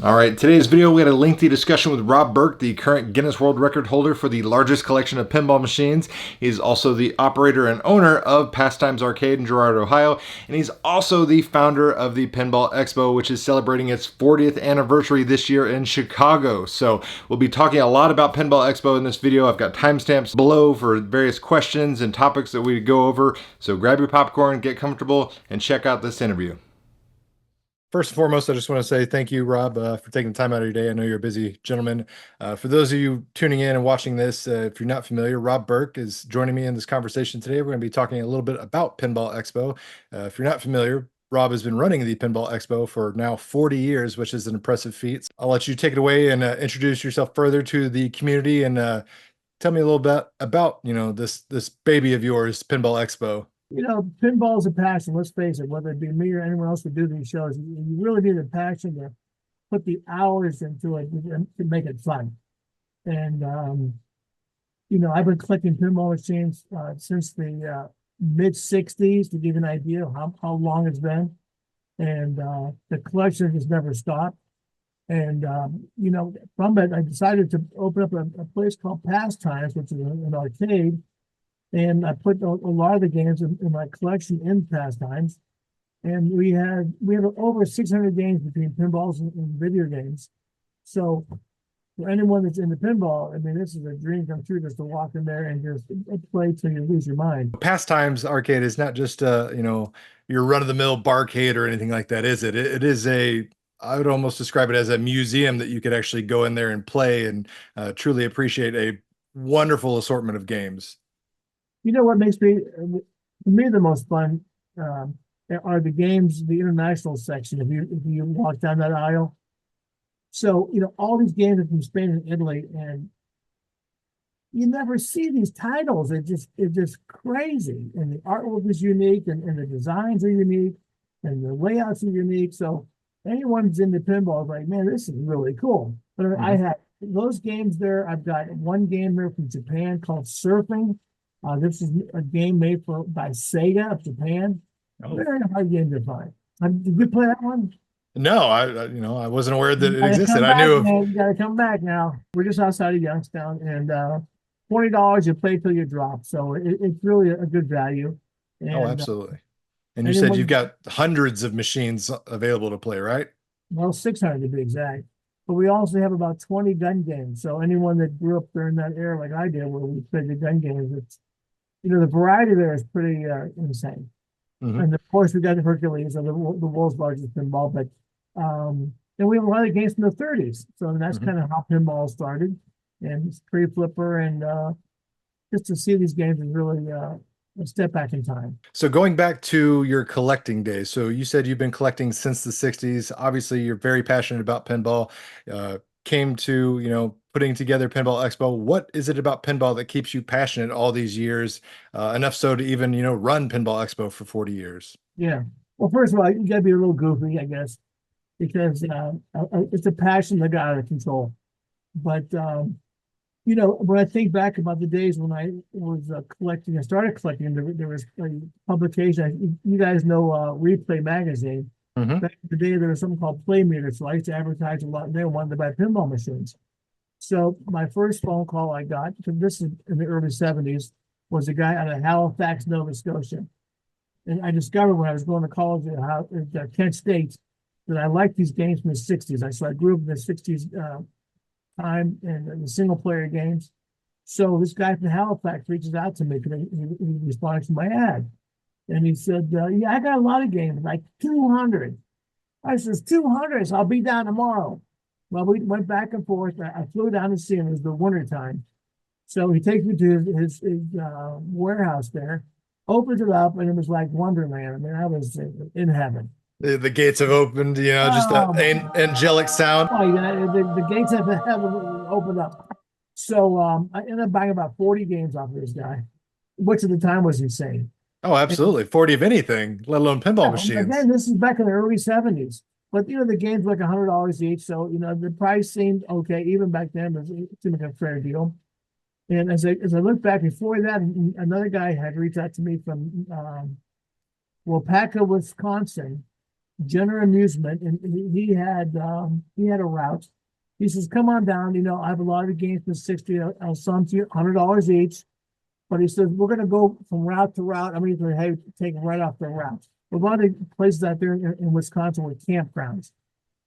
All right, today's video, we had a lengthy discussion with Rob Berk, the current Guinness World Record holder for the largest collection of pinball machines. He's also the operator and owner of Pastimes Arcade in Girard, Ohio, and he's also the founder of the Pinball Expo, which is celebrating its 40th anniversary this year in Chicago. So we'll be talking a lot about Pinball Expo in this video. I've got timestamps below for various questions and topics that we go over. So grab your popcorn, get comfortable, and check out this interview. First and foremost, I just want to say thank you, Rob, for taking the time out of your day. I know you're a busy gentleman. For those of you tuning in and watching this, if you're not familiar, Rob Berk is joining me in this conversation today. We're going to be talking a little bit about Pinball Expo. If you're not familiar, Rob has been running the Pinball Expo for now 40 years, which is an impressive feat. I'll let you take it away and introduce yourself further to the community and tell me a little bit about, this baby of yours, Pinball Expo. Pinball is a passion. Let's face it, whether it be me or anyone else that do these shows, you really need a passion to put the hours into it to make it fun. And, I've been collecting pinball machines since the mid 60s to give you an idea of how long it's been. And the collection has never stopped. And, from it, I decided to open up a place called Pastimes, which is an arcade. And I put a lot of the games in my collection in Pastimes. And we have over 600 games between pinballs and video games. So for anyone that's into pinball, I mean, this is a dream come true just to walk in there and just play till you lose your mind. Pastimes Arcade is not just your run-of-the-mill barcade or anything like that, is it? It is I would almost describe it as a museum that you could actually go in there and play and truly appreciate a wonderful assortment of games. You know what makes for me the most fun are the games, the international section. If you walk down that aisle, so all these games are from Spain and Italy, and you never see these titles. It's just crazy, and the artwork is unique, and the designs are unique, and the layouts are unique. So anyone's into pinball is like, man, this is really cool. But I have those games there. I've got one game there from Japan called Surfing. This is a game made by Sega of Japan. Oh. Very hard game to find. Did you play that one? No, I wasn't aware that it existed. I knew of. You gotta come back now. We're just outside of Youngstown, and $20 you play till you drop. So it's really a good value. And, oh, absolutely. And you said you've got hundreds of machines available to play, right? Well, 600 to be exact. But we also have about 20 gun games. So anyone that grew up during that era, like I did, where we played the gun games, it's the variety there is pretty insane. And of course, we got the Hercules, the world's largest pinball. But and we have a lot of games from the 30s. So that's kind of how pinball started. And it's pre-flipper, and just to see these games is really a step back in time. So going back to your collecting days, so you said you've been collecting since the 60s. Obviously, you're very passionate about pinball. Came to, putting together Pinball Expo. What is it about pinball that keeps you passionate all these years, enough so to even, run Pinball Expo for 40 years? Yeah. Well, first of all, you got to be a little goofy, I guess, because it's a passion that got out of control. But, when I think back about the days when I was collecting, I started collecting, there was a publication. You guys know Replay Magazine. Back in the day, there was something called Play Meter. So I used to advertise a lot, and they wanted to buy pinball machines. So my first phone call I got, because this is in the early 70s, was a guy out of Halifax, Nova Scotia. And I discovered when I was going to college at Kent State that I liked these games from the 60s. So I grew up in the 60s time and the single player games. So this guy from Halifax reaches out to me because he responded to my ad. And he said, yeah, I got a lot of games, like 200. I says, 200, so I'll be down tomorrow. Well, we went back and forth. I flew down to see him. It was the winter time. So he takes me to his warehouse there, opens it up, and it was like Wonderland. I mean, I was in heaven. The gates have opened, just that angelic sound. Oh, yeah, the gates of heaven opened up. So I ended up buying about 40 games off of this guy, which at the time was insane. Oh, absolutely. 40 of anything, let alone pinball machines. Again, this is back in the early 70s. But, the games were like $100 each. So, the price seemed okay. Even back then, it seemed like a fair deal. And as I look back before that, another guy had reached out to me from Waupaca, Wisconsin. General Amusement, and he had a route. He says, "Come on down. You know, I have a lot of games for 60. I'll sum to you $100 each." But he says, "We're going to go from route to route. I'm going to take them right off the route." A lot of places out there in Wisconsin were campgrounds,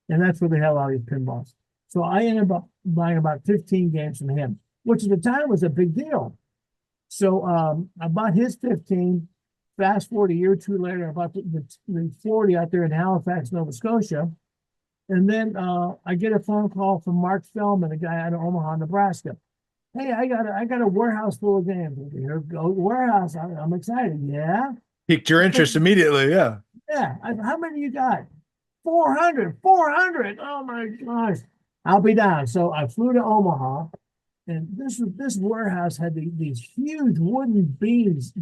and that's where they had a lot of these pinballs. So I ended up buying about 15 games from him, which at the time was a big deal. So I bought his 15. Fast forward a year or two later, I bought the 40 out there in Halifax, Nova Scotia. And then I get a phone call from Mark Feldman, a guy out of Omaha, Nebraska. "Hey, I got a warehouse full of games." "Here, go warehouse. I'm excited." "Yeah." Piqued your interest immediately. Yeah. "Yeah." "How many you got?" 400, 400. Oh my gosh. "I'll be down." So I flew to Omaha, and this warehouse had these huge wooden beams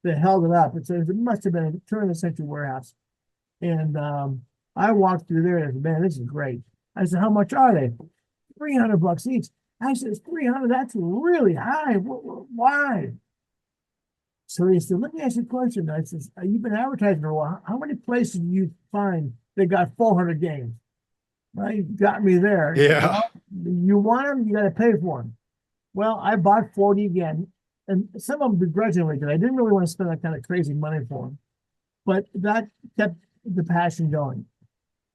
that held it up. It must have been a turn of the century warehouse. And I walked through there and said, "Man, this is great." I said, "How much are they?" $300 each. I said, "300, that's really high. Why?" So he said, "Let me ask you a question." I said, "You've been advertising for a while. How many places do you find they got 400 games?" "Well, you got me there." He said, Yeah. "Well, you want them, you got to pay for them." Well, I bought 40 again, and some of them begrudgingly because I didn't really want to spend that kind of crazy money for them. But that kept the passion going.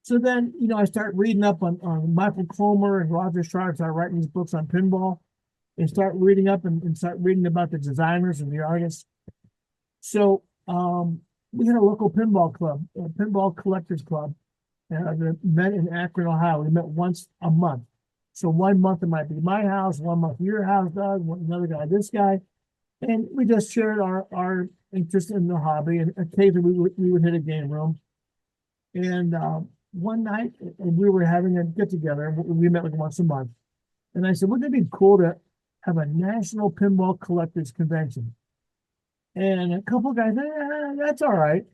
So then, I start reading up on Michael Comer and Roger Sharp, start writing these books on pinball, and start reading up and start reading about the designers and the artists. So we had a local pinball club, a pinball collectors club, that met in Akron, Ohio. We met once a month. So 1 month it might be my house, 1 month your house, Doug, another guy, this guy. And we just shared our interest in the hobby. And occasionally we would hit a game room. And one night we were having a get together. We met like once a month. And I said, "Wouldn't it be cool to have a national pinball collectors convention?" And a couple of guys, "That's all right."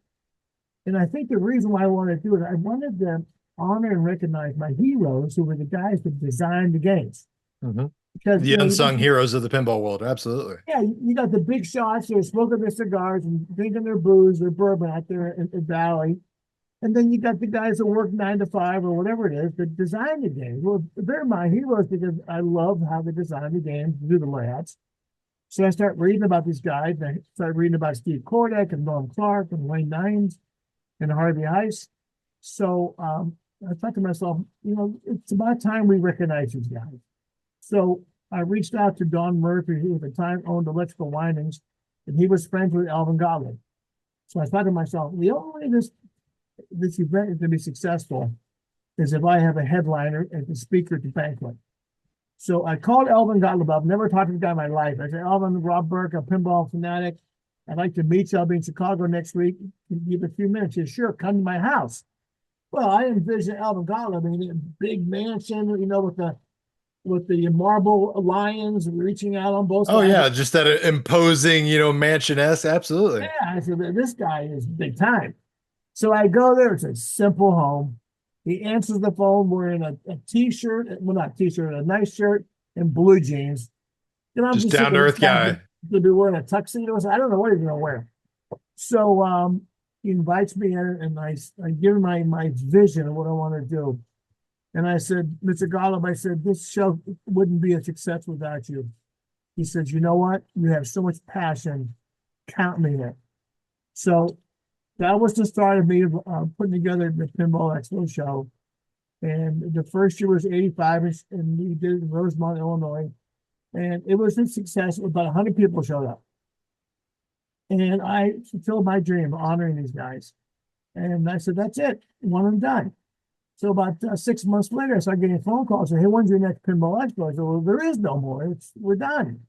And I think the reason why I wanted to do it, I wanted to honor and recognize my heroes who were the guys that designed the games. Mm-hmm. Because, The unsung heroes of the pinball world. Absolutely. yeah, you got the big shots who are smoking their cigars and drinking their booze, their bourbon out there in the valley. And then you got the guys that work 9 to 5 or whatever it is that design the games. Well, they're my heroes because I love how they design the games, do the layouts. So I start reading about these guys. And I start reading about Steve Kordek and Norm Clark and Wayne Nines and Harvey Ice. So I thought to myself, it's about time we recognize these guys. So I reached out to Don Murphy, who at the time owned Electrical Windings, and he was friends with Alvin Gottlieb. So I thought to myself, the only way this event is going to be successful is if I have a headliner as the speaker at the banquet. So I called Alvin Gottlieb up, never talked to the guy in my life. I said, "Alvin, Rob Berk, a pinball fanatic. I'd like to meet you. I'll be in Chicago next week. Can you give a few minutes?" He said, "Sure, come to my house." Well, I envisioned Alvin Gottlieb in a big mansion, with the marble lions reaching out on both Oh sides. yeah, just that imposing, mansion-esque. Absolutely. Yeah, I said, "This guy is big time." So I go there. It's a simple home. He answers the phone wearing a t-shirt, well, not t-shirt, a nice shirt and blue jeans. And I'm Just just down to earth guy. to be wearing a tuxedo. I don't know what he's going to wear. So he invites me in, and I give him my vision of what I want to do. And I said, "Mr. Gottlieb," I said, "this show wouldn't be a success without you." He says, "You know what? You have so much passion. Count me in." So that was the start of me putting together the Pinball Expo show. And the first year was 85, and we did it in Rosemont, Illinois. And it was a success. About 100 people showed up. And I fulfilled my dream of honoring these guys. And I said, "That's it. One and done." So about 6 months later, I started getting phone calls saying, "Hey, when's your next Pinball Expo?" I said, "Well, there is no more. We're done."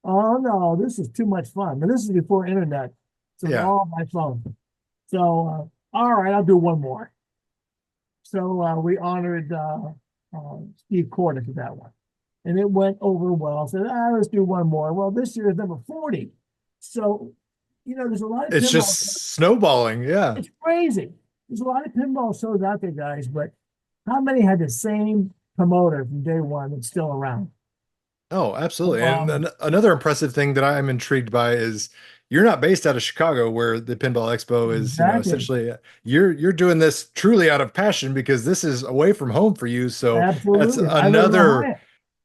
"Oh, no, this is too much fun." And this is before internet. So it's Yeah. all on my phone. So, all right, I'll do one more. So we honored Steve Kordek with that one. And it went over well. So let's do one more. Well, this year is number 40. So, there's a lot of It's pinball. just snowballing. Yeah. It's crazy. There's a lot of pinball shows out there, guys, but how many had the same promoter from day one that's still around? Oh, absolutely. So, And another impressive thing that I'm intrigued by is, you're not based out of Chicago where the Pinball Expo is, Exactly. essentially you're doing this truly out of passion because this is away from home for you. So that's Absolutely. I live in another, Ohio.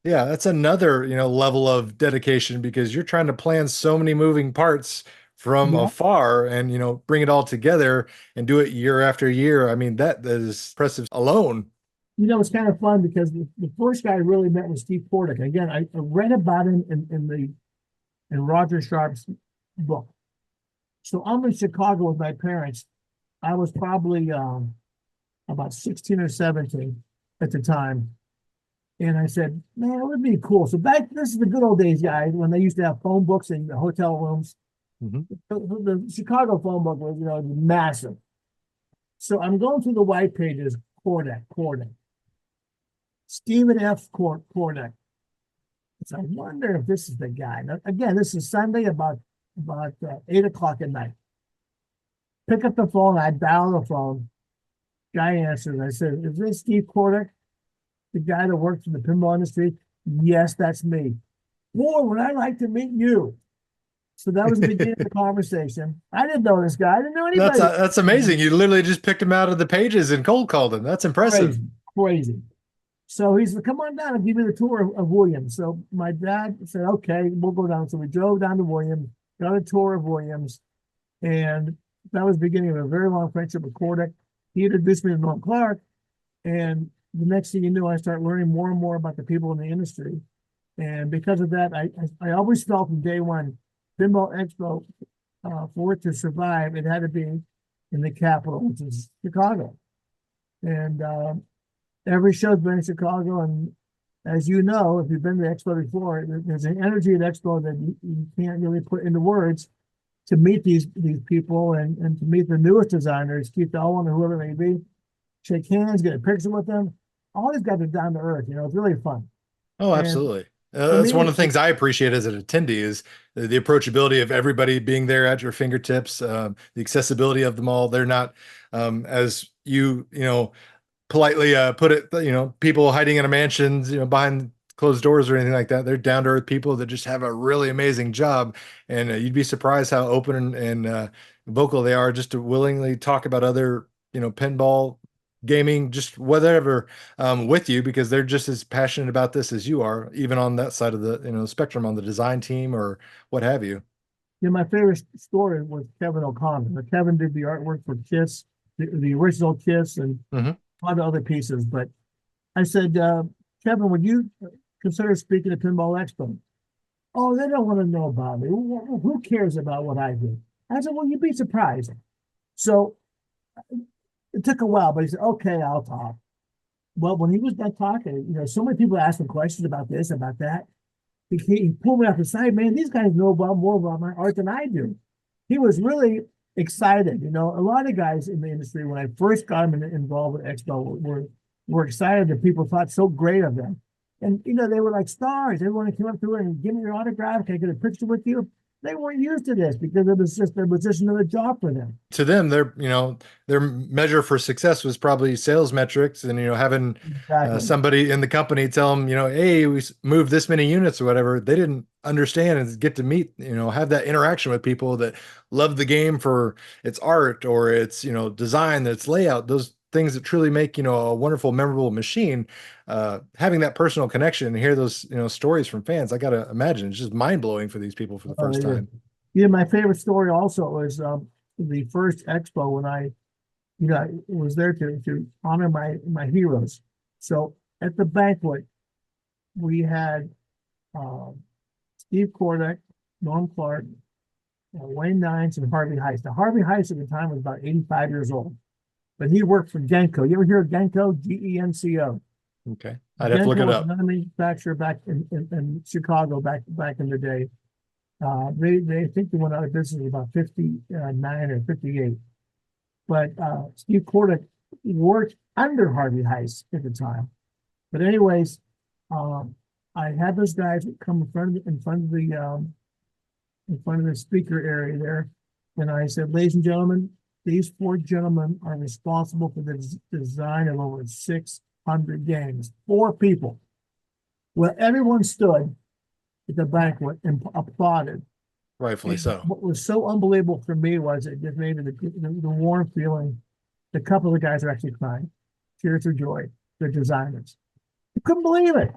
yeah, that's another, level of dedication because you're trying to plan so many moving parts from Yeah. afar and, bring it all together and do it year after year. I mean, that is impressive alone. It's kind of fun because the first guy I really met was Steve Kordek. Again, I read about him in Roger Sharp's book. So I'm in Chicago with my parents. I was probably about 16 or 17 at the time. And I said, man, it would be cool. So this is the good old days, guys, when they used to have phone books in the hotel rooms. Mhm. The Chicago phone book was, massive. So I'm going through the white pages, Kordek. Stephen F. Kordek. So I wonder if this is the guy. Now, again, this is Sunday about 8 o'clock at night. Pick up the phone. I dial the phone. Guy answers. I said, "Is this Steve Kordek, the guy that works in the pinball industry?" "Yes, that's me." "Boy, would I like to meet you." So that was the beginning of the conversation. I didn't know this guy. I didn't know That's anybody. that's amazing. You literally just picked him out of the pages and cold called him. That's impressive. Crazy, crazy. So he said, "Come on down and give me the tour of Williams." So my dad said, "Okay, we'll go down." So we drove down to Williams, got a tour of Williams, and that was the beginning of a very long friendship with Kordek. He introduced me to Norm Clark, and the next thing you knew, I started learning more and more about the people in the industry. And because of that, I always felt from day one, Pinball Expo, for it to survive, it had to be in the capital, which is Chicago. And every show's been in Chicago, and as you know, if you've been to the Expo before, there's an energy at Expo that you can't really put into words to meet these people and to meet the newest designers, Keith Elwin or whoever it may be, shake hands, get a picture with them. All these guys are down to earth. It's really fun. Oh, And absolutely. for That's one me, of the things I appreciate as an attendee is the approachability of everybody being there at your fingertips, the accessibility of them all. They're not, as politely put it, people hiding in a mansions, behind closed doors or anything like that. They're down to earth people that just have a really amazing job, and you'd be surprised how open and vocal they are just to willingly talk about other, pinball gaming, just whatever, with you because they're just as passionate about this as you are, even on that side of the spectrum on the design team or what have you. my favorite story was Kevin O'Connor. Kevin did the artwork for Kiss, the original Kiss, and Hmm. a lot of other pieces. But I said, "Kevin, would you consider speaking at Pinball Expo?" "Oh, they don't want to know about me. Who cares about what I do?" I said, "Well, you'd be surprised." So it took a while, but he said, "Okay, I'll talk." Well, when he was done talking, so many people asked him questions about this, about that. He pulled me off the side. "Man, these guys know more about my art than I do." He was really excited. A lot of guys in the industry, when I first got them involved with Expo, were excited that people thought so great of them. And, they were like stars. Everyone came up to it and give me your autograph. "Can I get a picture with you?" They weren't used to this because it was just another job for them. To them, their measure for success was probably sales metrics and having Exactly. somebody in the company tell them, hey, we moved this many units or whatever. They didn't understand and get to meet, have that interaction with people that love the game for its art or its design, its layout, those things that truly make a wonderful, memorable machine. Having that personal connection and hear those stories from fans, I gotta imagine it's just mind blowing for these people for the first It is. time. My favorite story also was the first expo when I was there to honor my heroes. So at the banquet, we had um, Steve Kordek, Norm Clark, Wayne Nines, and Harvey Heist. Now, Harvey Heist at the time was about 85 years old, but he worked for Genco. You ever hear of Genco? Genco. Okay, I'd have to look Genco it was up. another manufacturer back in Chicago back in the day. They think they went out of business about 59 or 58. But Steve Kordek worked under Harvey Heist at the time. But anyways, um, I had those guys come in front of the speaker area there, and I said, "Ladies and gentlemen, these four gentlemen are responsible for the design of over 600 games. Four people." Well, everyone stood at the banquet and applauded. Rightfully And so. what was so unbelievable for me was it just made the warm feeling. The couple of guys are actually crying, tears of joy. They're designers. I couldn't believe it.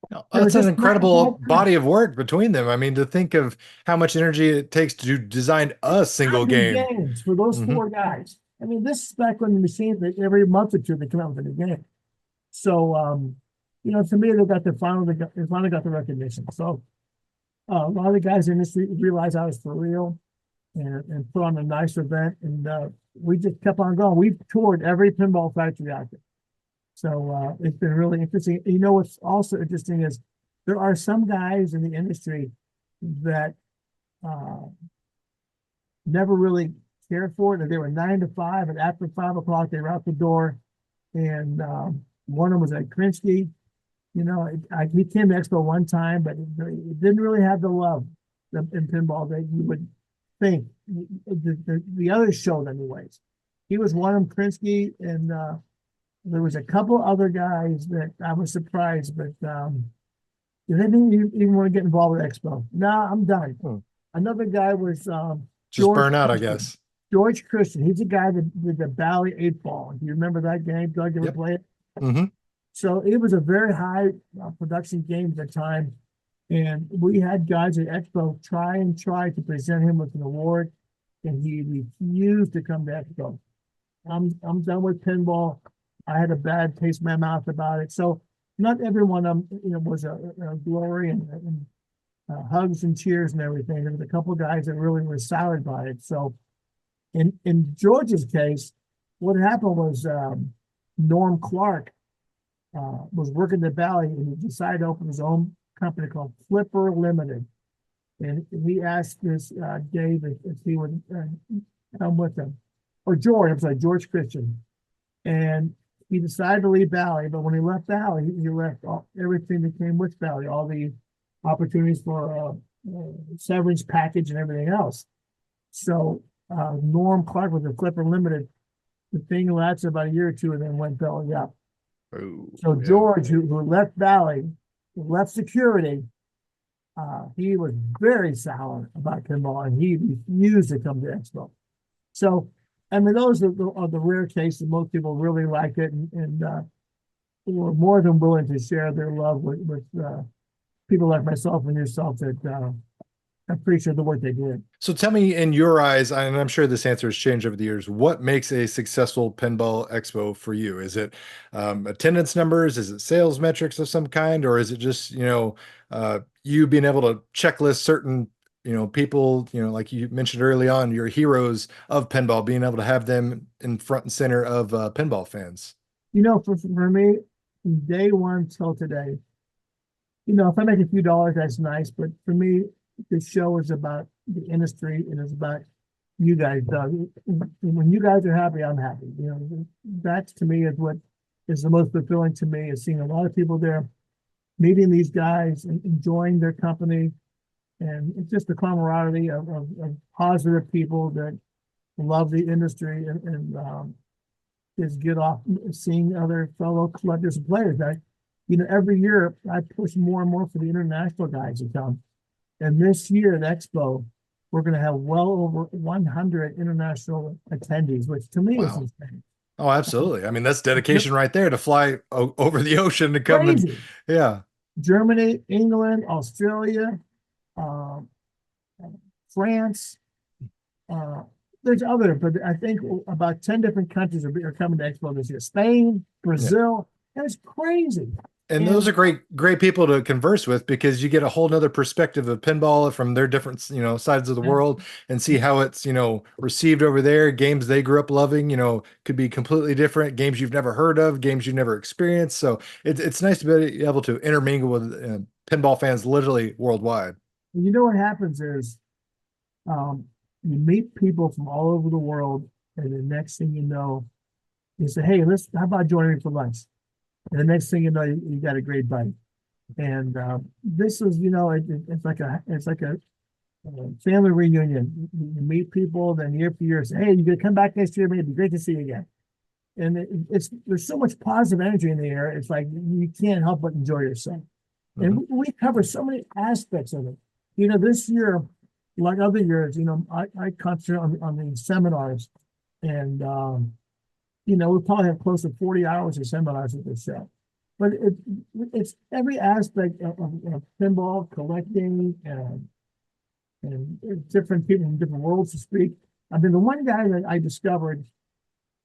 No, It was that's an just incredible body of work between them. I mean, to think of how much energy it takes to design a single 100 game. games for those Hmm. four guys. I mean, this is back when the machines, that every month or two, they come out with a new game. So, to me, they finally got the recognition. So, a lot of the guys in this realized I was for real and put on a nice event. And we just kept on going. We've toured every pinball factory out there. So it's been really interesting. You know, what's also interesting is there are some guys in the industry that uh, never really cared for it. And they were 9 to 5, and after 5 o'clock, they were out the door. And one of them was at Krinsky. He came to Expo one time, but it didn't really have the love in pinball that you would think the others showed, anyways. He was one of them, Krinsky, and there was a couple other guys that I was surprised, but they didn't even want to get involved with Expo. No, I'm done. Another guy was Just George burn out, I Christian. guess. George Christian. He's the guy that did the Bally 8 Ball. Do you remember that game? Doug, you ever Yep. play it? Hmm. So it was a very high production game at the time. And we had guys at Expo try to present him with an award, and he refused to come to Expo. I'm done with pinball. I had a bad taste in my mouth about it. So not everyone was a glory and hugs and cheers and everything. There was a couple of guys that really were soured by it. So in George's case, what happened was Norm Clark was working at Valley, and he decided to open his own company called Flipper Limited. And he asked this Dave if he would come with him, or George. I'm sorry, George Christian. And he decided to leave Valley, but when he left Valley, he left everything that came with Valley, all the opportunities for severance package and everything else. So Norm Clark with the Flipper Limited, the thing lasted about a year or two and then went belly up. Ooh, So yeah. George, who left Valley, left security, he was very sour about pinball, and he refused to come to Expo. So, I mean, those are the rare cases. Most people really like it, and were more than willing to share their love with people like myself and yourself that appreciate the work they did. So tell me, in your eyes, and I'm sure this answer has changed over the years, what makes a successful pinball expo for you? Is it attendance numbers? Is it sales metrics of some kind? Or is it just, you being able to checklist certain, people, like you mentioned early on, your heroes of pinball, being able to have them in front and center of pinball fans? For me, from day one till today, if I make a few dollars, that's nice. But for me, the show is about the industry, and it's about you guys, Doug. When you guys are happy, I'm happy. That to me is what is the most fulfilling to me, is seeing a lot of people there, meeting these guys and enjoying their company. And it's just the camaraderie of positive people that love the industry and just get off seeing other fellow collectors and players. Every year I push more and more for the international guys to come. And this year at Expo, we're going to have well over 100 international attendees, which to me is Wow. insane. Oh, absolutely. I mean, that's dedication right there, to fly over the ocean to come and, Crazy. yeah. Germany, England, Australia, um, France. There's other, but I think about 10 different countries are coming to Expo this year. Spain, Brazil. Yeah. That's crazy. And those are great people to converse with, because you get a whole nother perspective of pinball from their different, sides of the world, and see how it's, received over there. Games they grew up loving, could be completely different. Games you've never heard of, games you've never experienced. So it's nice to be able to intermingle with pinball fans literally worldwide. You know what happens is you meet people from all over the world, and the next thing you know, you say, "Hey, how about joining me for lunch?" And the next thing you know, you got a great bite. And this is, it's like a family reunion. You meet people, then year for year, say, "Hey, you gonna come back next year? It'd be great to see you again." And there's so much positive energy in the air. It's like you can't help but enjoy yourself. Mm-hmm. And we cover so many aspects of it. This year, like other years, I concentrate on the seminars, and we probably have close to 40 hours of seminars at this show. But it's every aspect of pinball collecting and different people from different worlds to speak. I mean, the one guy that I discovered,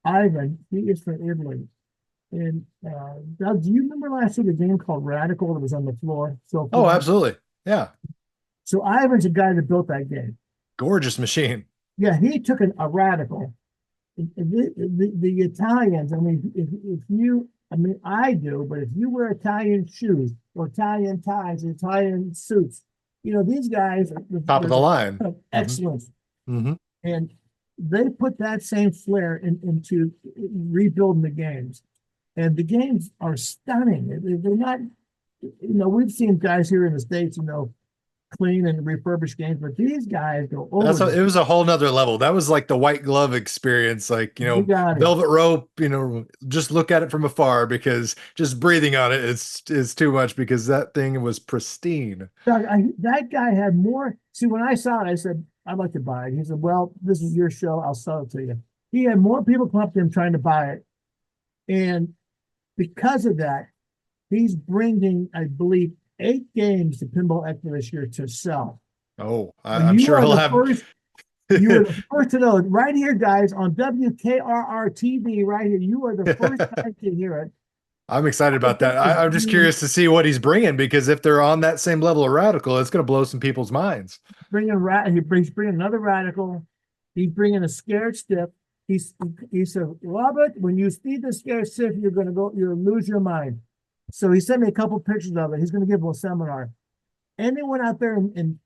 Ivan, he is from Italy. And Doug, do you remember last year the game called Radical that was on the floor? So Oh, absolutely. Yeah. So Ivan's the guy that built that game. Gorgeous machine. Yeah, he took a Radical. The Italians, I mean, if you, I mean, I do, but if you wear Italian shoes or Italian ties, Italian suits, these guys are Top of the line. Excellence. Mm-hmm. And they put that same flair into rebuilding the games. And the games are stunning. They're not, we've seen guys here in the States, clean and refurbished games, but these guys go over. It was a whole nother level. That was like the white glove experience, like, velvet rope, just look at it from afar, because just breathing on it is too much, because that thing was pristine. That guy had more. See, when I saw it, I said, I'd like to buy it. He said, well, this is your show. I'll sell it to you. He had more people come up to him trying to buy it. And because of that, he's bringing, I believe, 8 games to Pinball Expo this year to sell. Oh, I'm sure he'll have. You were the first to know it. Right here, guys, on WKRR TV, right here. You are the first time to hear it. I'm excited about that. I'm just curious to see what he's bringing, because if they're on that same level of Radical, it's going to blow some people's minds. He's bringing another Radical. He's bringing a scared stiff. He said, Robert, when you see the scared stiff, you'll lose your mind. So he sent me a couple pictures of it. He's going to give a seminar. Anyone out there in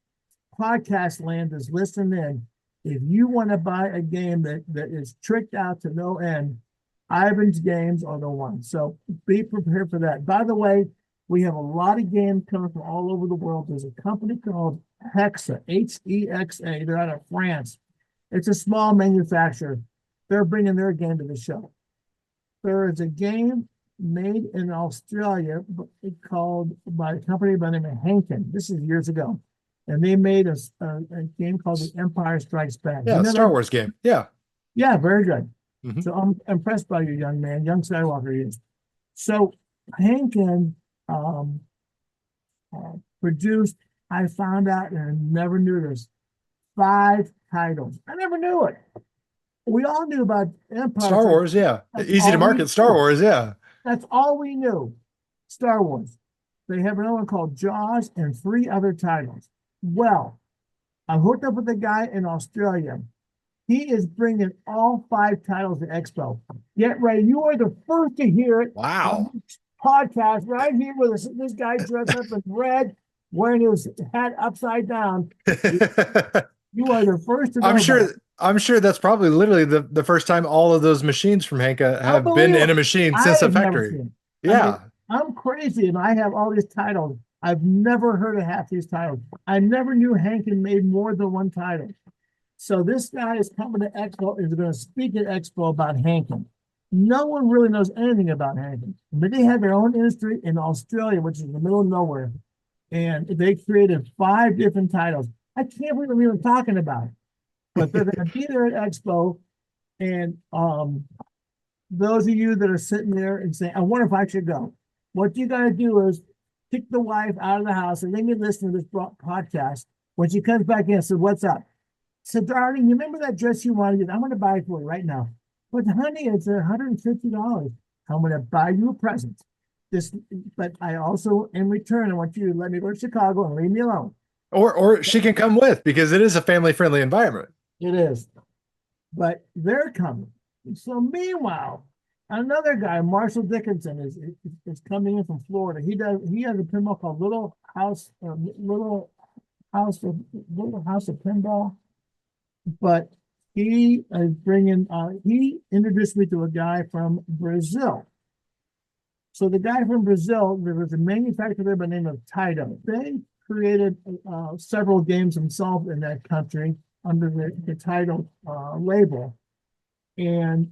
podcast land is listening in. If you want to buy a game that is tricked out to no end, Ivan's games are the one. So be prepared for that. By the way, we have a lot of games coming from all over the world. There's a company called Hexa, Hexa. They're out of France. It's a small manufacturer. They're bringing their game to the show. There is a game made in Australia called by a company by the name of Hankin. This is years ago. And they made a game called The Empire Strikes Back. Yeah, Star Wars game. Yeah. Yeah, very good. Mm-hmm. So I'm impressed by you, young man, young Skywalker he is. So Hankin produced, I found out, and I never knew this, 5 titles. I never knew it. We all knew about Empire. Star Wars, yeah. Easy to market Star Wars, yeah. That's all we knew. Star Wars. They have another one called Jaws and 3 other titles. Well, I hooked up with a guy in Australia. He is bringing all 5 titles to Expo. Get ready. You are the first to hear it. Wow. Podcast right here with this guy dressed up in red, wearing his hat upside down. You are the first to know. I'm sure that's probably literally the first time all of those machines from Hanka have been in a machine since the factory. Yeah. I'm crazy, and I have all these titles. I've never heard of half these titles. I never knew Hankin made more than 1 title. So this guy is coming to Expo, is going to speak at Expo about Hankin. No one really knows anything about Hankin, but they have their own industry in Australia, which is in the middle of nowhere. And they created 5 different titles. I can't believe I'm even talking about it. But they're going to be there at Expo. And those of you that are sitting there and saying, I wonder if I should go. What you got to do is kick the wife out of the house and let me listen to this podcast. When she comes back in and says, what's up? I said, darling, you remember that dress you wanted? I'm going to buy it for you right now. But honey, it's $150. I'm going to buy you a present. But I also, in return, I want you to let me go to Chicago and leave me alone. Or she can come with, because it is a family-friendly environment. It is. But they're coming. So meanwhile, another guy, Marshall Dickinson, is coming in from Florida. He has a pinball called Little House of Pinball. But he is bringing. He introduced me to a guy from Brazil. So the guy from Brazil, there was a manufacturer there by the name of Taito. They created several games themselves in that country under the Taito label, and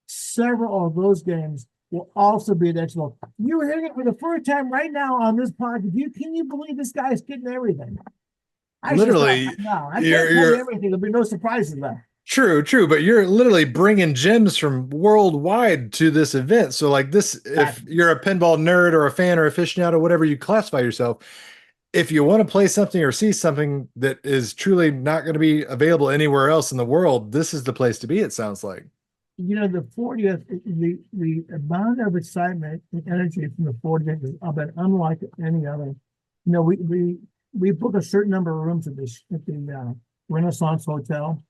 several of those games will also be at Expo. You are hearing it for the first time right now on this podcast. Can you believe this guy is getting everything? I should stop literally right now. I can't tell you you're everything. There'll be no surprises left. true, but you're literally bringing gems from worldwide to this event. So like this, if Exactly. you're a pinball nerd or a fan or aficionado, whatever you classify yourself, if you want to play something or see something that is truly not going to be available anywhere else in the world, this is the place to be, it sounds like. The 40th, the amount of excitement and energy from the 40th is about unlike any other. We book a certain number of rooms at the Renaissance Hotel,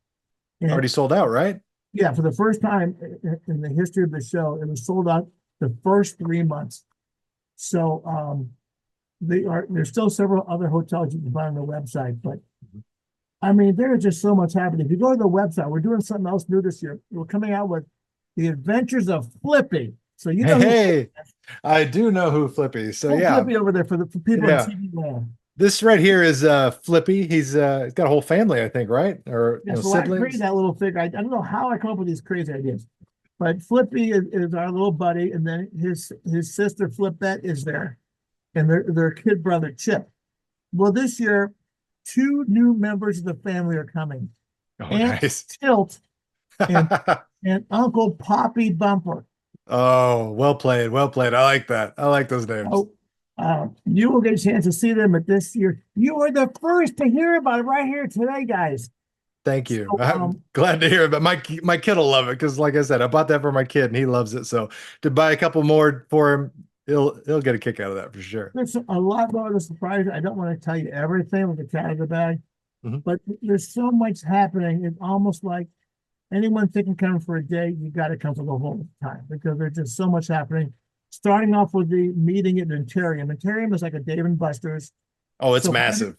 and Already sold out, right? yeah, for the first time in the history of the show, it was sold out the first 3 months. So there's still several other hotels you can find on the website, but I mean, there's just so much happening. If you go to the website, we're doing something else new this year. We're coming out with the Adventures of Flippy. So you know who Hey, I do know who Flippy. So yeah, Flippy over there for people in yeah. TV land. This right here is Flippy. He's got a whole family, I think, right? Or Yeah, so I created siblings. that little figure. I don't know how I come up with these crazy ideas, but Flippy is our little buddy, and then his sister Flipette is there, and their kid brother Chip. Well, this year, two new members of the family are coming. Oh, Aunt nice. Tilt and and Uncle Poppy Bumper. Oh, well played, well played. I like that. I like those names. Oh, you will get a chance to see them at this year. You are the first to hear about it right here today, guys. Thank you. So, I'm glad to hear it. But my kid will love it because, like I said, I bought that for my kid and he loves it. So to buy a couple more for him, he'll get a kick out of that for sure. there's a lot more to surprise. I don't want to tell you everything with the cat in the bag, but there's so much happening. It's almost like anyone thinking coming for a day, you got to come for the whole time because there's just so much happening. Starting off with the meeting at Interium. Interium is like a Dave and Buster's. Oh, it's So massive.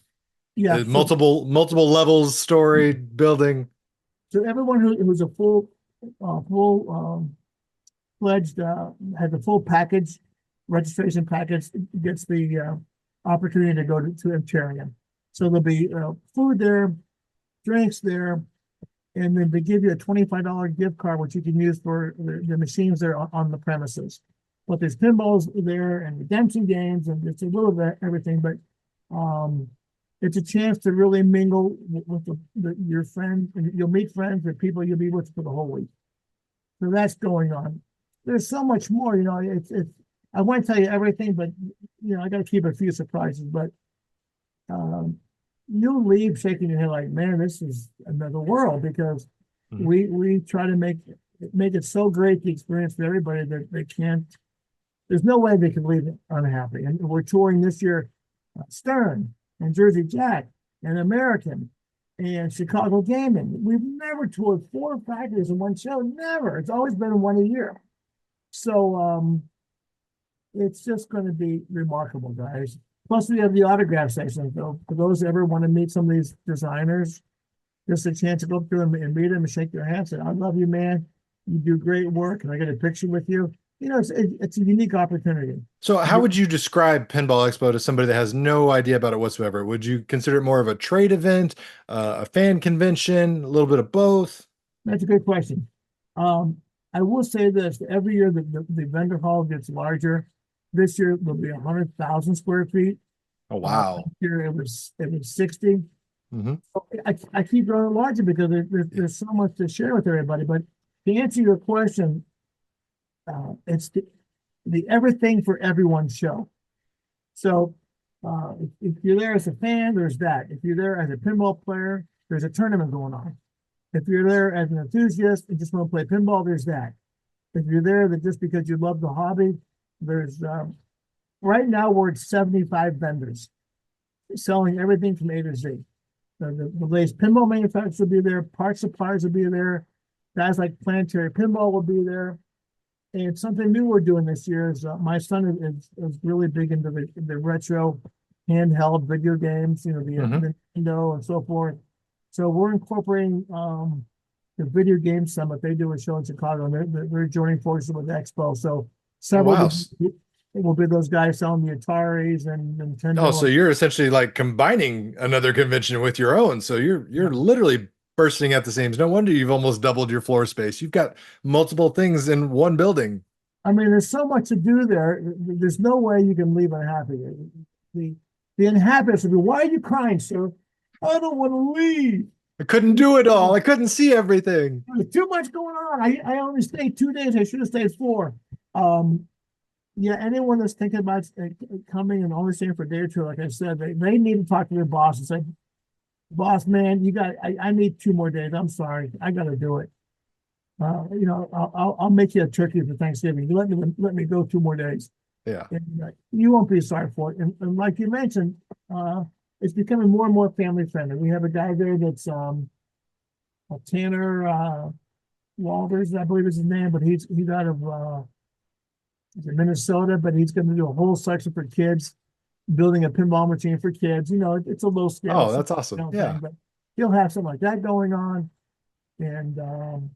yeah, Multiple levels, story, building. so everyone who's a full pledged has a full package, registration package, gets the opportunity to go to Imperium. So there'll be food there, drinks there, and then they give you a $25 gift card, which you can use for the machines there on the premises. But there's pinballs there and redemption games, and it's a little bit everything, but it's a chance to really mingle with your friends, and you'll meet friends or people you'll be with for the whole week. So that's going on. There's so much more, it's I won't tell you everything, but I got to keep a few surprises, but you'll leave shaking your head like, man, this is another world because we try to make it so great the experience for everybody that they can't. There's no way they can leave it unhappy. And we're touring this year, Stern and Jersey Jack and American and Chicago Gaming. We've never toured 4 factories in one show. Never. It's always been one a year. So it's just going to be remarkable, guys. Plus, we have the autograph section. So for those that ever want to meet some of these designers, just a chance to go up to them and meet them and shake their hand. Say, I love you, man. You do great work. And I get a picture with you. It's a unique opportunity. So how would you describe Pinball Expo to somebody that has no idea about it whatsoever? Would you consider it more of a trade event, a fan convention, a little bit of both? That's a good question. I will say this, every year the vendor hall gets larger. This year will be 100,000 square feet. Oh, wow. Last year it was 60. I keep growing larger because there's so much to share with everybody. But to answer your question, it's the everything for everyone show. So if you're there as a fan, there's that. If you're there as a pinball player, there's a tournament going on. If you're there as an enthusiast and just want to play pinball, there's that. If you're there that just because you love the hobby, there's right now we're at 75 vendors selling everything from A to Z. The latest pinball manufacturers will be there, parts suppliers will be there, guys like Planetary Pinball will be there. And something new we're doing this year is my son is really big into the retro handheld video games, the Nintendo and so forth. So we're incorporating the video game summit. They do a show in Chicago, and they're joining forces with Expo. So several will be those guys selling the Ataris and Nintendo. Oh, so you're essentially like combining another convention with your own. So you're literally bursting at the seams. No wonder you've almost doubled your floor space. You've got multiple things in one building. I mean, there's so much to do there. There's no way you can leave unhappy. The unhappiness would be, why are you crying, sir? I don't want to leave. I couldn't do it all. I couldn't see everything. There's too much going on. I only stayed 2 days. I should have stayed 4. Um, yeah, anyone that's thinking about coming and only staying for a day or two, like I said, they need to talk to their boss and say, boss, man, I need 2 more days. I'm sorry. I got to do it. I'll make you a turkey for Thanksgiving. You let me go 2 more days. Yeah. And, you won't be sorry for it. And like you mentioned, it's becoming more and more family friendly. We have a guy there that's a Tanner Walters, I believe is his name, but he's out of Minnesota, but he's going to do a whole section for kids, building a pinball machine for kids. It's a low scale. Oh, that's awesome. Yeah. Thing, but he'll have something like that going on. And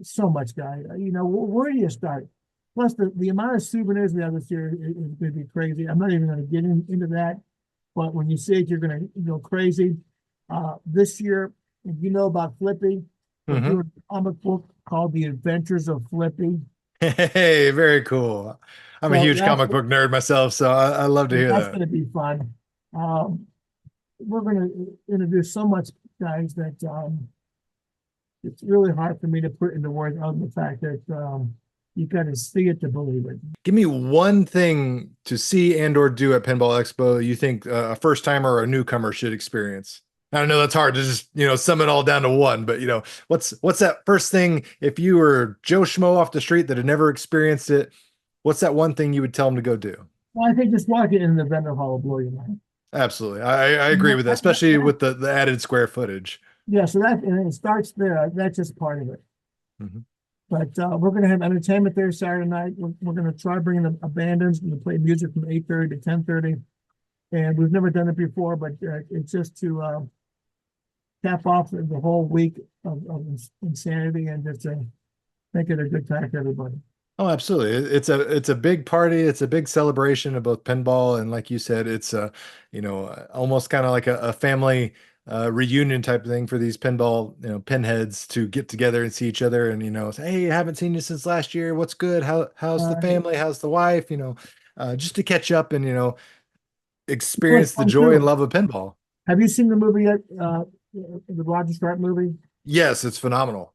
so much, guy. Where do you start? Plus, the amount of souvenirs we have this year is going to be crazy. I'm not even going to get into that. But when you see it, you're going to go crazy. This year, if you know about Flippy, we're doing a comic book called The Adventures of Flippy. Hey, very cool. I'm a huge comic book nerd myself, so I love to hear that's that. going to be fun. We're going to introduce so much, guys, that it's really hard for me to put into words other than the fact that you got to see it to believe it. Give me one thing to see and or do at Pinball Expo you think a first timer or a newcomer should experience. I know that's hard to just, sum it all down to one, but what's that first thing if you were Joe Schmo off the street that had never experienced it? What's that one thing you would tell them to go do? Well, I think just walking in the vendor hall will blow your mind. Absolutely. I agree with that, especially with the added square footage. Yeah, so it starts there. That's just part of it. Mm-hmm. But we're going to have entertainment there Saturday night. We're going to try bringing the bands and play music from 8:30 to 10:30. And we've never done it before, but it's just to cap off the whole week of insanity and just make it a good time for everybody. Oh, absolutely. It's a big party. It's a big celebration of both pinball and, like you said, it's almost kind of like a family reunion type of thing for these pinball, pinheads to get together and see each other and, say, hey, I haven't seen you since last year. What's good? How's the family? How's the wife? Just to catch up and, experience the joy and love of pinball. Have you seen the movie yet? The Roger Sharp movie? Yes, it's phenomenal.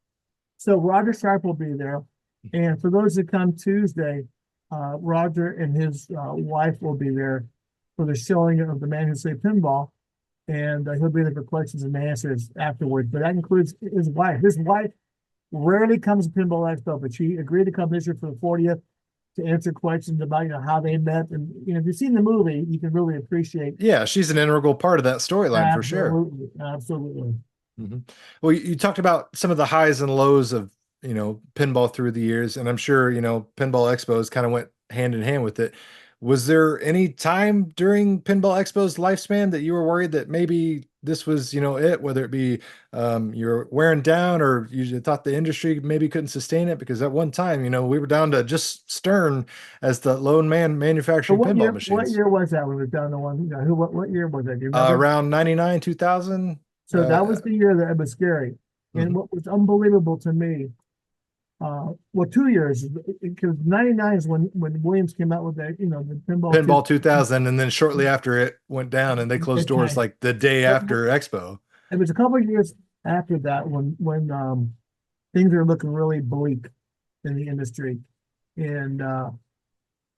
So Roger Sharp will be there. And for those that come Tuesday, Roger and his wife will be there for the showing of The Man Who Saved Pinball. And he'll be there for questions and answers afterwards. But that includes his wife. His wife rarely comes to Pinball Expo, but she agreed to come this year for the 40th to answer questions about how they met. And if you've seen the movie, you can really appreciate. Yeah, she's an integral part of that storyline for sure. Absolutely. Mm-hmm. Well, you talked about some of the highs and lows of pinball through the years, and I'm sure Pinball Expos kind of went hand in hand with it. Was there any time during Pinball Expo's lifespan that you were worried that maybe this was it, whether it be you're wearing down or you thought the industry maybe couldn't sustain it? Because at one time we were down to just Stern as the lone man manufacturing pinball machines. What year was that when we were down to one? What year was that? Do you remember? Around 99, 2000. So that was the year that it was scary. And what was unbelievable to me, 2 years, because 99 is when Williams came out with that, the Pinball 2000, and then shortly after it went down and they closed doors like the day after Expo. It was a couple of years after that when things are looking really bleak in the industry. And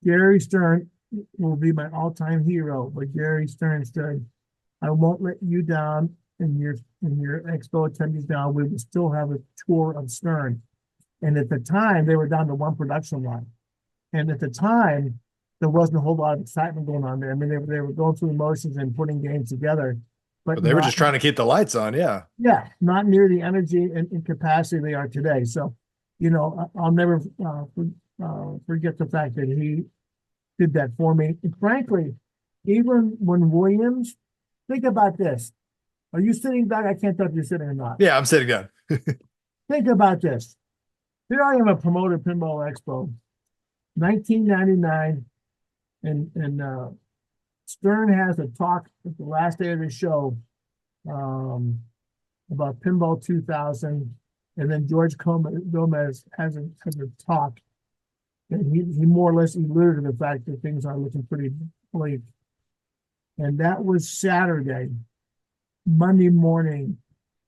Gary Stern will be my all-time hero, but Gary Stern said, I won't let you down in your Expo attendees down. We will still have a tour of Stern. And at the time, they were down to one production line. And at the time, there wasn't a whole lot of excitement going on there. I mean, they were going through the motions and putting games together. But they were just trying to keep the lights on, yeah. Yeah, not near the energy and capacity they are today. So, I'll never forget the fact that he did that for me. And frankly, even when Williams, think about this. Are you sitting back? I can't tell if you're sitting or not. Yeah, I'm sitting down. Think about this. Here I am, a promoter Pinball Expo, 1999, and Stern has a talk at the last day of the show about Pinball 2000, and then George Gomez has a talk, and he more or less alluded to the fact that things are looking pretty bleak. And that was Saturday. Monday morning,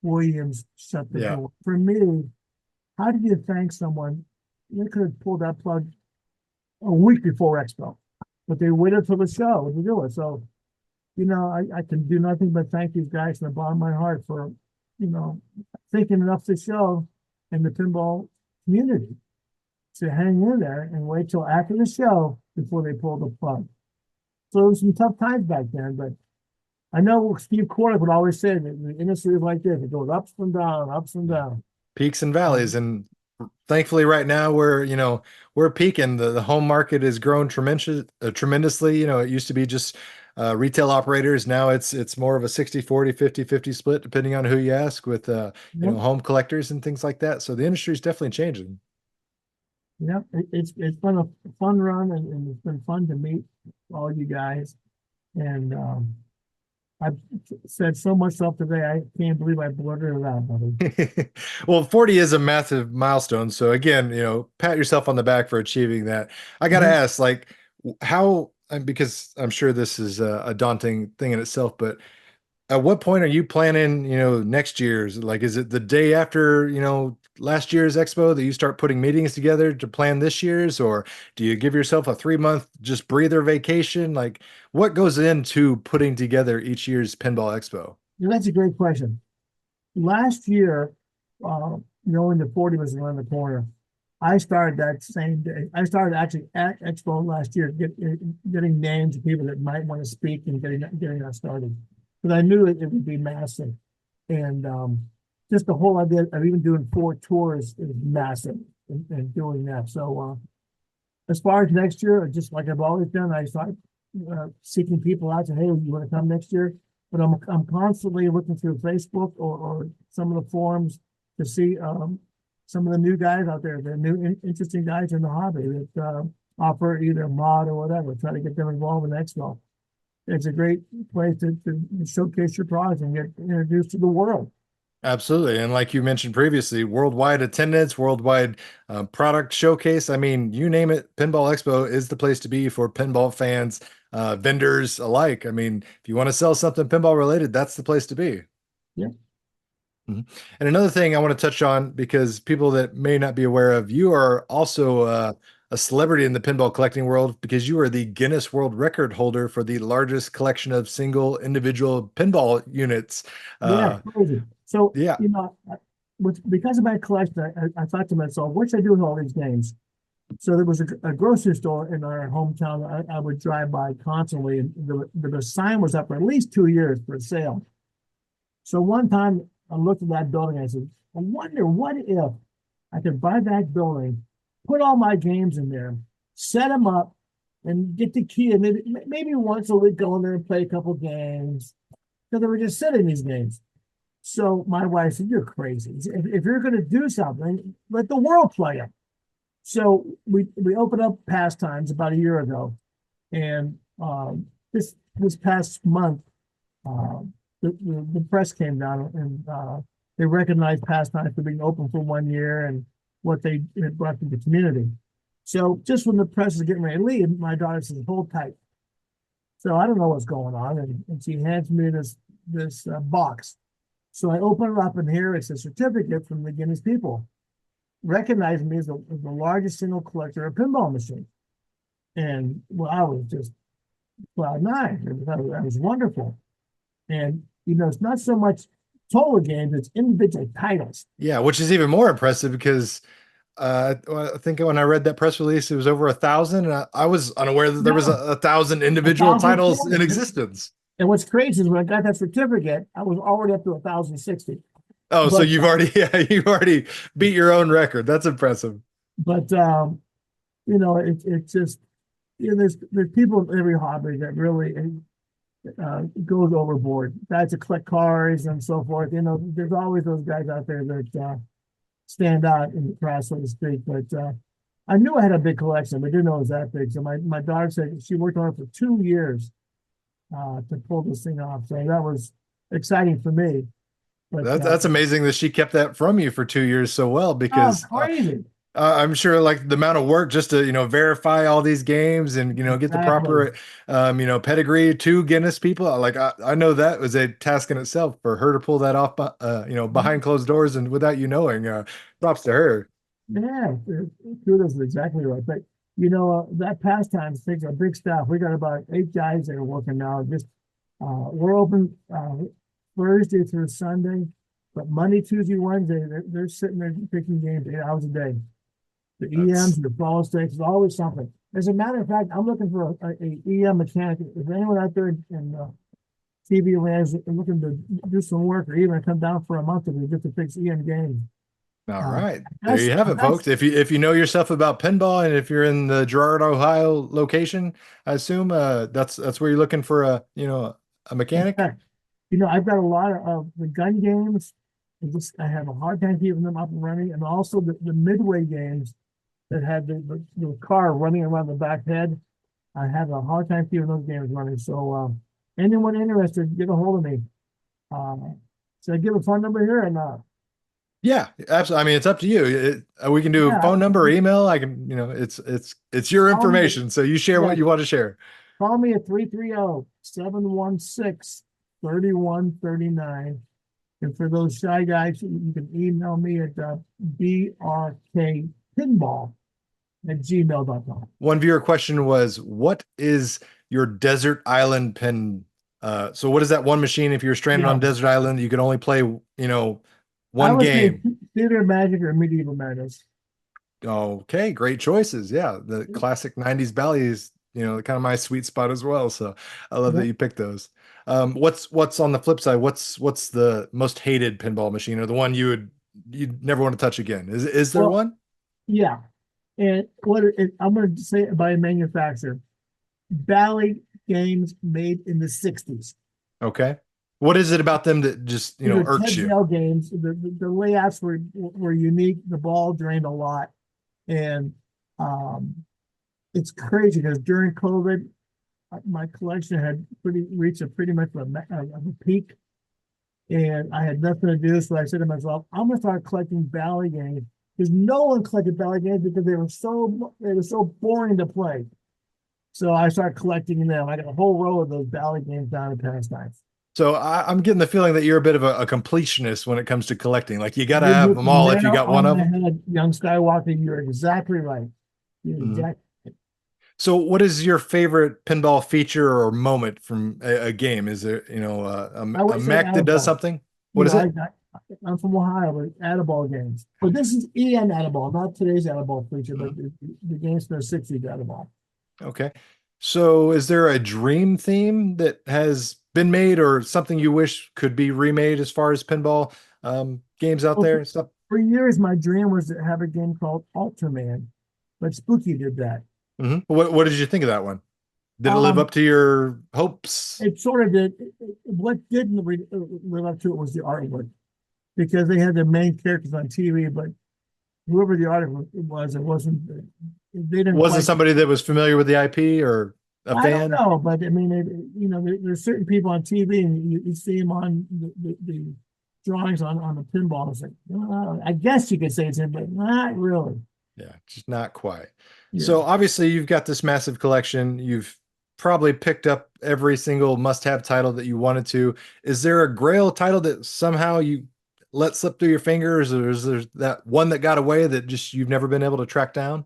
Williams shut the Yeah. door. For me, how do you thank someone? They could have pulled that plug a week before Expo, but they waited till the show to do it. So, I can do nothing but thank these guys from the bottom of my heart for, thinking enough to show in the pinball community to hang in there and wait till after the show before they pull the plug. So it was some tough times back then, but I know Steve Kordek would always say that the industry is like this. It goes ups and down, ups and down. Peaks and valleys. And thankfully right now we're peaking. The home market has grown tremendously. It used to be just retail operators. Now it's more of a 60-40, 50-50 split, depending on who you ask, with Yep. home collectors and things like that. So the industry is definitely changing. Yep. It's been a fun run, and it's been fun to meet all you guys. And I've said so much stuff today. I can't believe I blurted it out, buddy. Well, 40 is a massive milestone. So again, pat yourself on the back for achieving that. I got to Mhm. ask, like, how, and because I'm sure this is a daunting thing in itself, but at what point are you planning, next year's? Like, is it the day after, last year's expo that you start putting meetings together to plan this year's, or do you give yourself a 3 month just breather vacation? Like, what goes into putting together each year's Pinball Expo? That's a great question. Last year, knowing the 40 was around the corner, I started that same day. I started actually at Expo last year, getting names of people that might want to speak and getting that started. But I knew it would be massive. And just the whole idea of even doing 4 tours is massive and doing that. So as far as next year, just like I've always done, I start seeking people out to, hey, you want to come next year? But I'm constantly looking through Facebook or some of the forums to see some of the new guys out there, the new interesting guys in the hobby that offer either a mod or whatever, try to get them involved in Expo. It's a great place to showcase your products and get introduced to the world. Absolutely. And like you mentioned previously, worldwide attendance, worldwide product showcase. I mean, you name it, Pinball Expo is the place to be for pinball fans, vendors alike. I mean, if you want to sell something pinball related, that's the place to be. Yeah. Mhm. And another thing I want to touch on, because people that may not be aware of, you are also a celebrity in the pinball collecting world, because you are the Guinness World Record holder for the largest collection of single individual pinball units. Yeah, Uh, crazy. So, yeah. because of my collection, I thought to myself, what should I do with all these games? So there was a grocery store in our hometown I would drive by constantly, and the sign was up for at least 2 years for sale. So one time I looked at that building, I said, I wonder what if I could buy that building, put all my games in there, set them up, and get the key, and maybe once a week go in there and play a couple games. Because they were just sitting these games. So my wife said, "You're crazy. If you're going to do something, let the world play it." So we opened up Pastimes about a year ago, and this past month, uh, the press came down and they recognized Pastimes for being open for 1 year and what they had brought to the community. So just when the press is getting ready to leave, my daughter says, "Hold tight." So I don't know what's going on, and she hands me this box. So I open it up, and here it's a certificate from the Guinness people, recognizing me as the largest single collector of pinball machines. And well, I was just cloud nine. That was wonderful. And it's not so much total games; it's individual titles. Yeah, which is even more impressive because I think when I read that press release, it was over 1,000, and I was unaware that there was No, 1,000 a individual thousand titles in forty. existence. And what's crazy is when I got that certificate, I was already up to 1,060. Oh, so But you've already yeah, you've already beat your own record. That's impressive. but it's just there's people in every hobby that really goes overboard. Guys that collect cars and so forth. There's always those guys out there that stand out in the crowd, so to speak. But I knew I had a big collection, but didn't know it was that big. So my daughter said she worked on it for 2 years to pull this thing off. So that was exciting for me. But That's amazing that she kept that from you for 2 years so well, because crazy. I'm sure like the amount of work just to, verify all these games and, get the Exactly. proper, pedigree to Guinness people. Like I know that was a task in itself for her to pull that off, behind closed doors and without you knowing. Props to her. Yeah, kudos is exactly right. But that pastime takes a big staff. We got about 8 guys that are working now. Just we're open Thursday through Sunday, but Monday, Tuesday, Wednesday, they're sitting there picking games 8 hours a day. The That's EMs, the ball stakes, there's always something. As a matter of fact, I'm looking for a EM mechanic. If anyone out there in TV land is looking to do some work or even come down for a month or two just to fix EM games. all Uh, right. There that's you have it, that's folks. If you know your stuff about pinball and if you're in the Girard, Ohio location, I assume that's where you're looking for a in mechanic. fact, I've got a lot of the gun games. I have a hard time keeping them up and running, and also the midway games that had the car running around the back head. I have a hard time keeping those games running. So anyone interested, get a hold of me. Should I give a phone number here or not? Yeah, absolutely. I mean, it's up to you. We can do a Yeah, phone number or email. I can, it's your call me. information. So you share Yeah, what you want to share. call me at 330-716-3139. And for those shy guys, you can email me at brkpinball@gmail.com. One viewer question was, what is your desert island pin? So what is that one machine? If you're stranded Yeah, on desert island, you can only play, I one would say game. Theater of Magic or Medieval Madness. Okay, great choices. Yeah, the classic 90s ballys, kind of my sweet spot as well. So I love that Yep. you picked those. What's on the flip side? What's the most hated pinball machine or the one you'd never want to touch again? Is there Well, one? yeah. And I'm going to say it by a manufacturer. Bally games made in the 60s. Okay. What is it about them that just, These are irks Ted you? Zell games. The layouts were unique. The ball drained a lot. And um, it's crazy because during COVID, my collection had reached pretty much a peak, and I had nothing to do. So I said to myself, I'm gonna start collecting Bally games because no one collected Bally games because they were so boring to play. So I started collecting them. I got a whole row of those Bally games down in Pastimes. So I'm getting the feeling that you're a bit of a completionist when it comes to collecting. Like you got to You have hit them the all if you nail got one on of the them. head, young Skywalker. You're exactly right. You're Mhm. exactly. So what is your favorite pinball feature or moment from a game? Is there, I a would say mech that does Annabelle. something? What is it? I'm from Ohio, but Annabelle games. But this is EM Annabelle, not today's Annabelle feature, but Mhm. the games from the 60s Annabelle. Okay. So is there a dream theme that has been made or something you wish could be remade as far as pinball games out Well, there? Stuff. for years, my dream was to have a game called Ultraman, but Spooky did that. What did you think of that one? Did it live Um, up to your hopes? it sort of did. What didn't live up to it was the artwork because they had the main characters on TV, but whoever the artist was, it wasn't. They didn't Wasn't quite. somebody that was familiar with the IP or a I don't fan? know, but I mean, there's certain people on TV, and you see them on the drawings on the pinball. It's like, I guess you could say it's him, but not really. Yeah, just not quite. Yeah. So obviously you've got this massive collection. You've probably picked up every single must-have title that you wanted to. Is there a Grail title that somehow you let slip through your fingers, or is there that one that got away that just you've never been able to track down?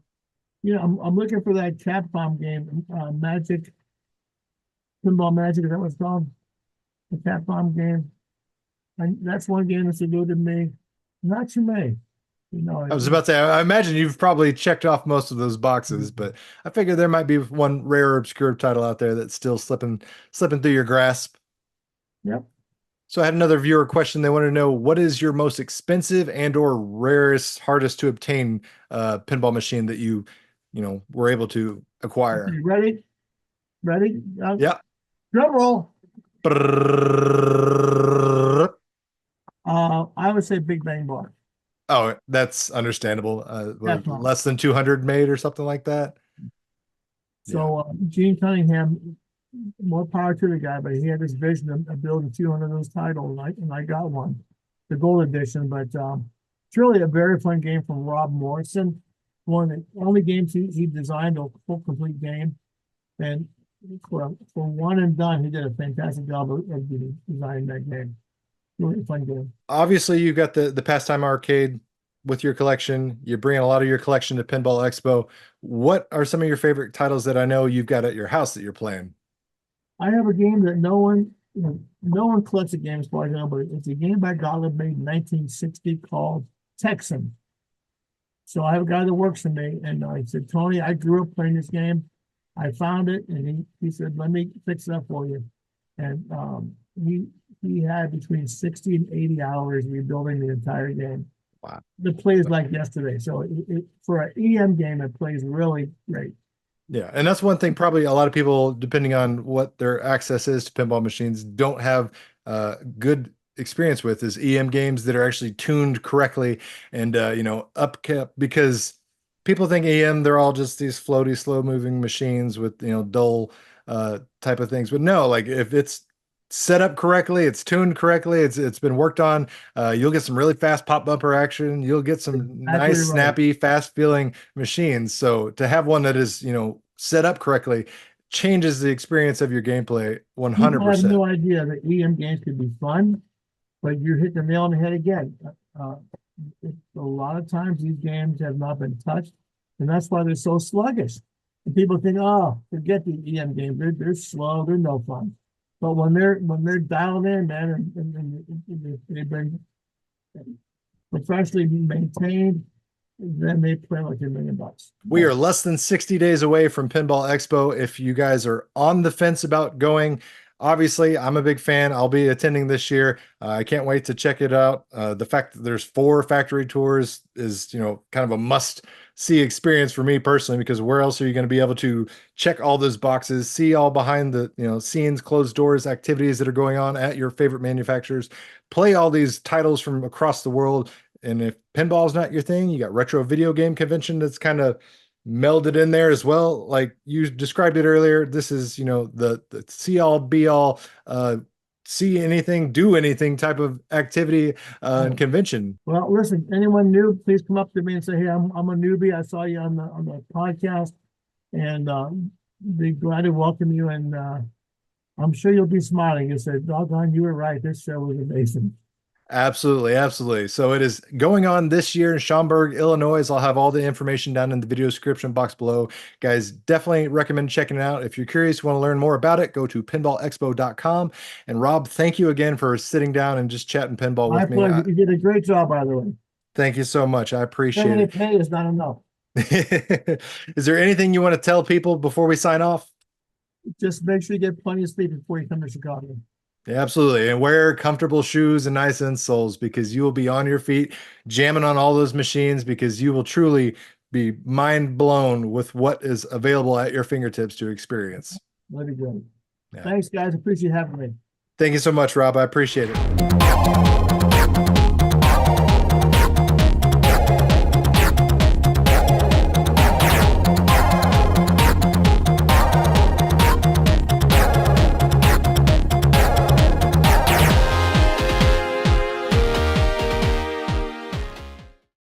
I'm looking for that Capcom game, Magic, Pinball Magic, is that what it's called? The Capcom game. And that's one game that's eluded me. Not too many. I was about to say, I imagine you've probably checked off most of those boxes, Mm, but I figure there might be one rare, obscure title out there that's still slipping through your grasp. yep. So I had another viewer question. They want to know what is your most expensive and or rarest, hardest to obtain pinball machine that were able to Okay, acquire. ready? Ready? Yeah. Drum roll. Brrrr. I would say Big Bang Bar. Oh, that's understandable. Capcom. Less than 200 made or something like that. Yeah. So Gene Cunningham, more power to the guy, but he had this vision of building 200 of those titles, and I got one, the gold edition. But it's really a very fun game from Rob Morrison. one of the only games he designed a full complete game. And for one and done, he did a fantastic job of designing that game. Really fun game. Obviously, you've got the Pastime Arcade with your collection. You're bringing a lot of your collection to Pinball Expo. What are some of your favorite titles that I know you've got at your house that you're playing? I have a game that no one collects a game as far as I know, but it's a game by Gottlieb made in 1960 called Texan. So I have a guy that works for me, and I said, Tony, I grew up playing this game. I found it, and he said, let me fix it up for you. And he had between 60 and 80 hours rebuilding the entire game. Wow. It plays like yesterday. So for an EM game, it plays really great. Yeah, and that's one thing probably a lot of people, depending on what their access is to pinball machines, don't have good experience with is EM games that are actually tuned correctly and upkept, because people think EM, they're all just these floaty, slow moving machines with dull type of things. But no, like if it's set up correctly, it's tuned correctly, it's been worked on, you'll get some really fast pop bumper action, you'll get some nice, snappy, fast feeling machines. So to have one that is set up correctly changes the experience of your gameplay 100%. I have no idea that EM games could be fun, but you're hitting the nail on the head again. A lot of times these games have not been touched, and that's why they're so sluggish. And people think, oh, forget the EM games, they're slow, they're no fun. But when they're dialed in, man, and they've been professionally maintained, then they play like $1 million. We are less than 60 days away from Pinball Expo. If you guys are on the fence about going, obviously I'm a big fan. I'll be attending this year. I can't wait to check it out. The fact that there's 4 factory tours is, kind of a must see experience for me personally, because where else are you going to be able to check all those boxes, see all behind the scenes, closed doors activities that are going on at your favorite manufacturers, play all these titles from across the world. And if pinball is not your thing, you got Retro Video Game Convention that's kind of melded in there as well. Like you described it earlier, this is the see all be all, see anything, do anything type of activity and convention. Well, listen, anyone new, please come up to me and say, hey, I'm a newbie. I saw you on the podcast, and be glad to welcome you. And I'm sure you'll be smiling. You said, doggone, you were right. This show was amazing. Absolutely, absolutely. So it is going on this year in Schaumburg, Illinois. I'll have all the information down in the video description box below. Guys, definitely recommend checking it out. If you're curious, want to learn more about it, go to pinballexpo.com. And Rob, thank you again for sitting down and just chatting pinball with me. You did a great job, by the way. Thank you so much. I appreciate it. Pay is not enough. Is there anything you want to tell people before we sign off? Just make sure you get plenty of sleep before you come to Chicago. Yeah, absolutely. And wear comfortable shoes and nice insoles, because you will be on your feet jamming on all those machines, because you will truly be mind blown with what is available at your fingertips to experience. That'd be great. Yeah. Thanks, guys. Appreciate having me. Thank you so much, Rob. I appreciate it.